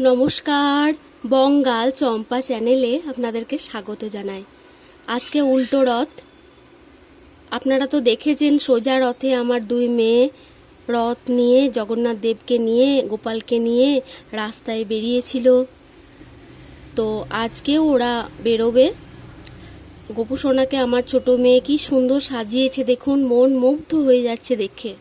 নমস্কার, বঙ্গাল চম্পা চ্যানেলে আপনাদেরকে স্বাগত জানাই। আজকে উল্টো রথ। আপনারা তো দেখেছেন সোজা রথে আমার দুই মেয়ে রথ নিয়ে জগন্নাথ দেবকে নিয়ে গোপালকে নিয়ে রাস্তায় বেরিয়েছিল। তো আজকেও ওরা বেরোবে। গোপু সোনাকে আমার ছোট মেয়ে কি সুন্দর সাজিয়েছে দেখুন, মন মুগ্ধ হয়ে যাচ্ছে দেখে।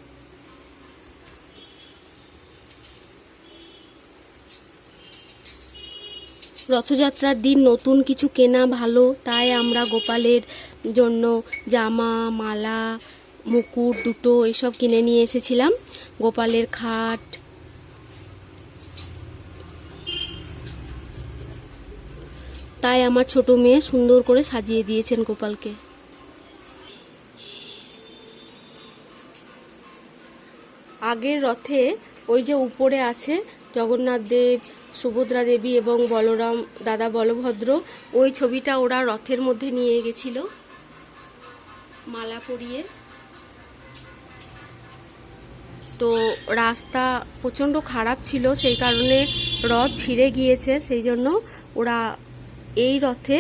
রথযাত্রার দিন নতুন কিছু কেনা ভালো, তাই আমরা গোপালের জন্য জামা, মালা, মুকুট দুটো এসব কিনে নিয়ে এসেছিলাম। গোপালের খাট, তাই আমার ছোট মেয়ে সুন্দর করে সাজিয়ে দিয়েছেন গোপালকে। আগের রথে ওই যে উপরে আছে জগন্নাথ দেব, সুভদ্রা দেবী এবং বলরাম দাদা বলভদ্র, ওই ছবিটা ওরা রথের মধ্যে নিয়ে গেছিল মালা পরিয়ে। তো রাস্তা প্রচণ্ড খারাপ ছিল, সেই কারণে রথ ছিঁড়ে গিয়েছে, সেই জন্য ওরা এই রথে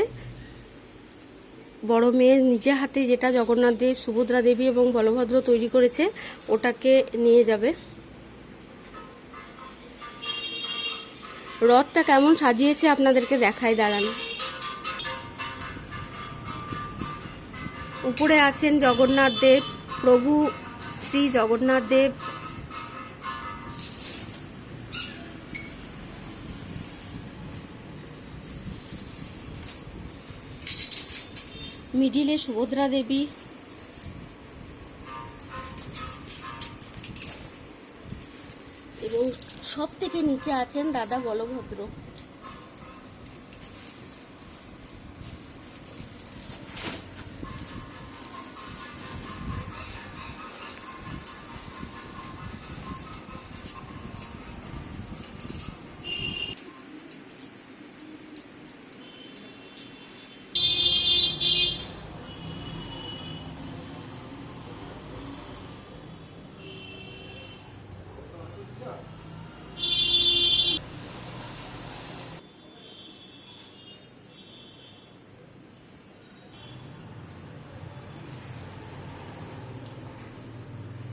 বড় মেয়ের নিজে হাতে যেটা জগন্নাথ দেব, সুভদ্রা দেবী এবং বলভদ্র তৈরি করেছে ওটাকে নিয়ে যাবে। রথটা কেমন সাজিয়েছে আপনাদেরকে দেখাই, দাঁড়ান। উপরে আছেন জগন্নাথ দেব, প্রভু শ্রী জগন্নাথ দেব। মিডিলে সুভদ্রা দেবী এবং সব থেকে নিচে আছেন দাদা বলভদ্র।